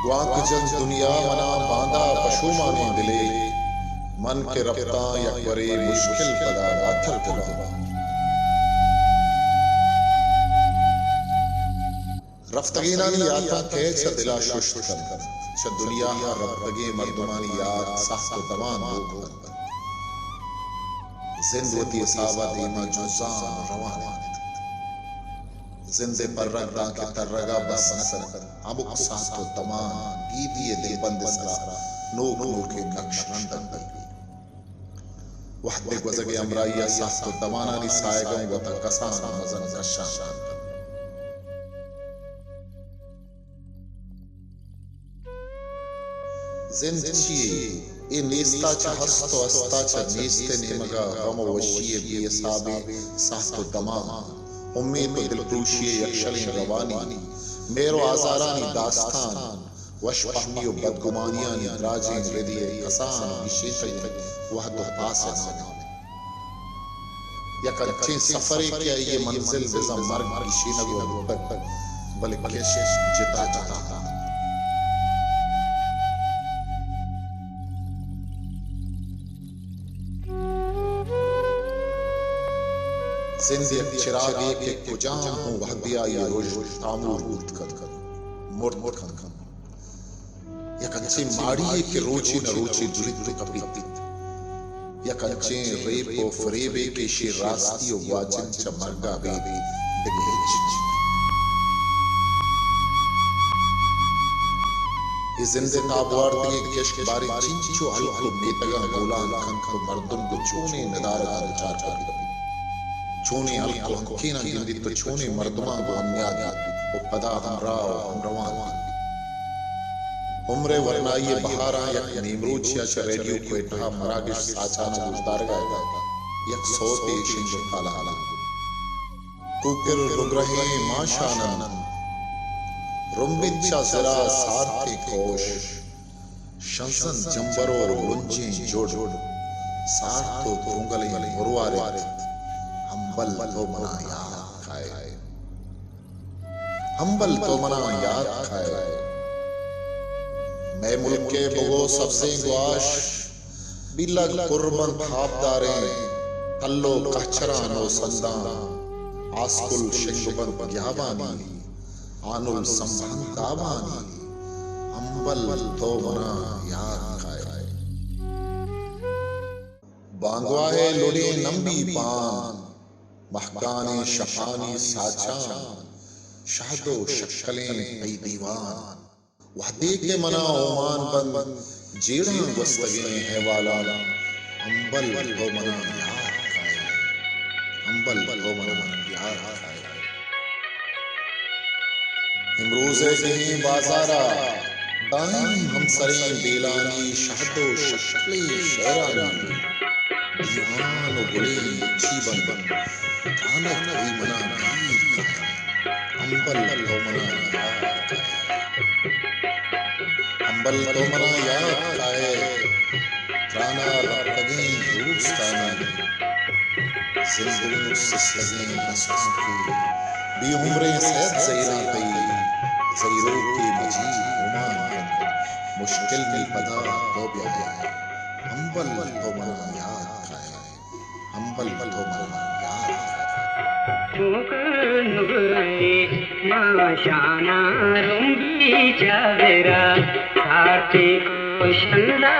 वाक जन दुनिया मना बांधा पशु माने दिले मन के रफ्ता यकबरे मुश्किल पदा राथर दिला रफ्तगीनानी याता कैच दिला शुष्ट कर श दुनिया रफ्तगे मर्दमानी याद साख्त दमान दो जिंदवती सावा दीमा जुजान रवान जिंदे पर रगदा के तरगा बस नसर अमुक साख्त दमान गीतिए दिल बंद सरा नोक नोके नक्श रंदन वहदे गुजगे अमराइया साख्त दमाना नी सायगम वता कसान मजन गशान जिंदचिए ए नेस्ता च हस्तो अस्ता च नेस्ते नेमगा गम वशिए बी साबे सास्तो दमा उम्मीद तो दिलफ्रूशिए यक्षले रवानी मेरो आजारानी दास्तान वश पहनियो बदगुमानियानी राजे रदिए कसान विशेषय वह तो पास या कच्चे सफरे क्या ये मंजिल विज़ा मर्ग की शीनगो तक बल्कि जिता जाता जिंदगी चिराग के कुजाम हूँ वह दिया ये रोज तामूर उठ कर मुर्द मुर्द खन या कंचे माड़ी के रोची न रोची दुरित कभी या कंचे रेपो फरेबे के शे रास्ती ओ वाचन च मरगा बेबी दिगेच ये जिंदे ताबवार तगे केश बारे चिंचो हल्को बेतगा गोलान खन को मर्दन को चोने नदार का विचार कर चोने हल्को कीना गिंदी तो चोने मर्दमा को अन्याद ओ पदा हमराव हमरवान उम्रे वरना ये बहारा यक नीमरूचिया च रेडियो को इठा मरागिश साचाना गुजदार गाएगा यक सोते शिंज हाला हाला कुकिर रुग्रहे माशानन रुम्बिच्चा जरा सारथे कोश शंसन जंबरो रुंचे जोड़ सारथो तुंगले मुरवारे हम्बल तो मना याद खाए हम्बल तो मना याद खाए मैं मुल्क के बगो सबसे गुआश बिलग कुर्बन थापदारे तल्लो कचरा नो संदा आस्कुल शिंगबन ग्याबानी आनुल संभन दाबानी हम्बल तो मना याद खाए बांगवाहे लुड़ी नंबी पान महकाने शफानी साचान शहदो शक्कलें कई दीवान वह देखे मना ओमान बंद जेड़ा वस्तगे है वाला अंबल तो मना याद खाए अंबल तो मना याद खाए इमरोज़े कहीं बाजारा दाएं हम सरें बेलानी शहदो शक्कलें शहरानी दीवान गुले जीवन बन काना कई मना भीर का अंबल तो मना याद अंबल तो मना याद खाए काना रखगे रूस्तानी जिंदगी सिसलगे नस्कों की बेउम्रे सैद ज़ैरा गई ज़ैरों के मजीद उमान मुश्किल में पदा तो ब्याह अंबल तो मना याद हम्बल तो मना याद माशाना रुंगी चावेरा साथी कुशला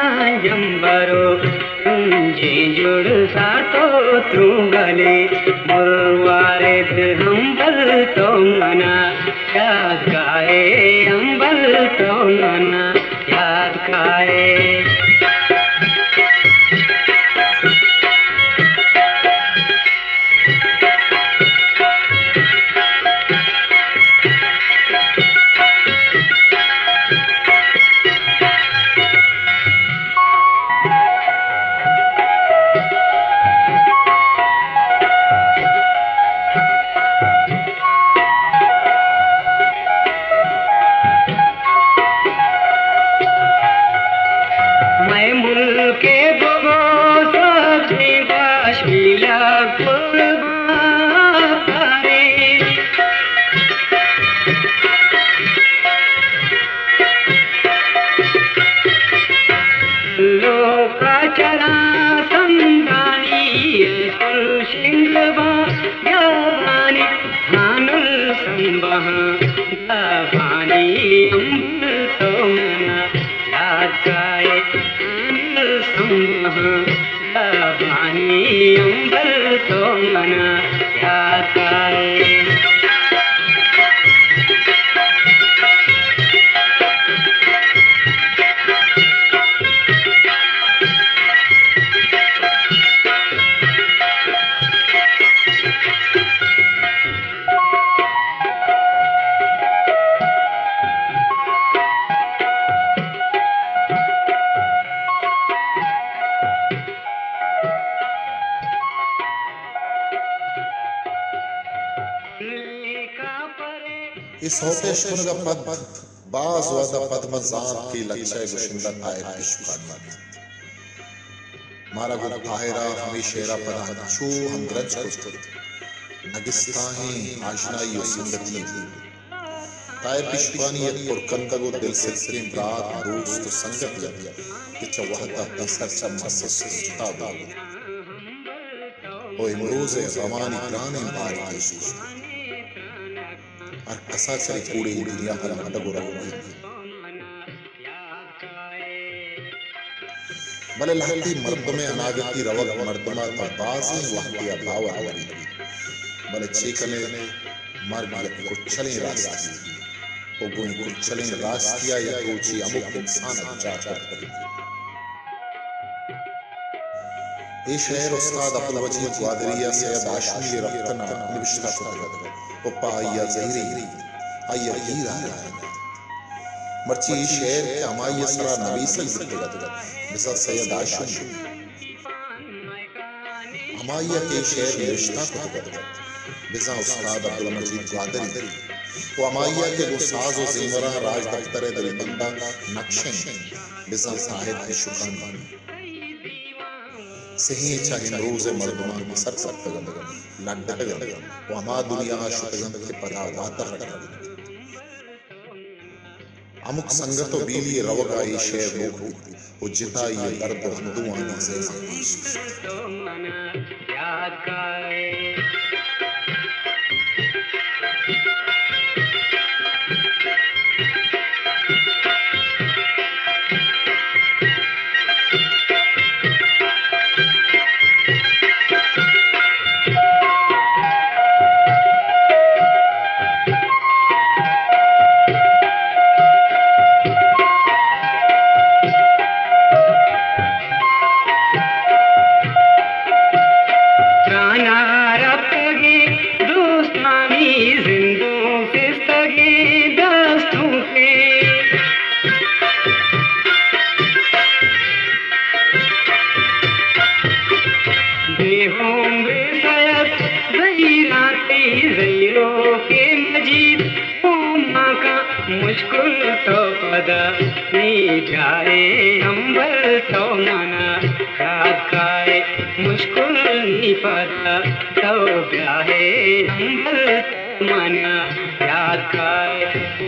जंबरो तुंजे जुड़ सातो तुंगले मुरवारे हम्बल तो मना याद खाए हम्बल तो मना याद खाए चला संदानी सिंगवा यावानी हानुल संबह गावानी अमृतो मना याकाए हानुल संबह गावानी अमृतो मना याकाए इस होते शुनगा पद बाज वादा पद मजान की लक्ष्य गुशिंदा तायर किशुकान मारा गुण ताहिरा हमेशेरा पदा छू हम ग्रज को नगिस्ताहें आशनाई संगति तायर किशुकानी यत पुरकंदा गो दिल से के रात दोस्त संगति कि चवहदा तसर चम्मा सस्ता दो ओ इमरोज़े ज़मानी प्राणी मार किशुकान और कसा चली पूरी दुनिया हर हटगो रही भले लहती मर्द में अनागति रवग मर्दमा तबाजी वहती अभाव हवरी भले चीकने मर्ग कुचले रास्ती ओ गुण कुचले रास्तिया या कोची अमुक इंसान जाकर ये शहर उस्ताद अब्दुल वजीद ग्वादरिया सैयद आशमी रफ्तना निविष्टा को पप्पा आया ज़हीरी आया हीरा मर्ची शेर के हमारे सरा नबी से बिरते मिसा सैयद आशम हमारे के शेर रिश्ता को बिजा उस्ताद अब्दुल मजीद ग्वादरी वो हमारे के वो साज और ज़िमरा राज दफ्तर दिल बंदा नक्शन बिजा साहिब की शुक्रान सही चाहे रोज़ मर्दमा की सर तगन लड्डगन वो हमा दुनिया शुतगन के पदा वातर अमुक संगतो बीली रवगा ये शेर लोग वो जिता ये दर्द हंदुआनी से मुश्किल तो पदा नी जाए अंबर तो मना खाए मुश्किल नी पदा तो ब्याहे अंबर तो मना याद खाए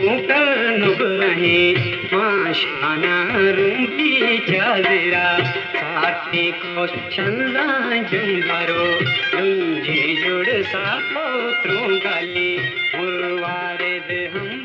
ऊपर नुब रहे माशाना रूंगी चादरा साथी को चंदा जंगरो रुंझे जुड़ साथो त्रों गाली मुरवारे दे हम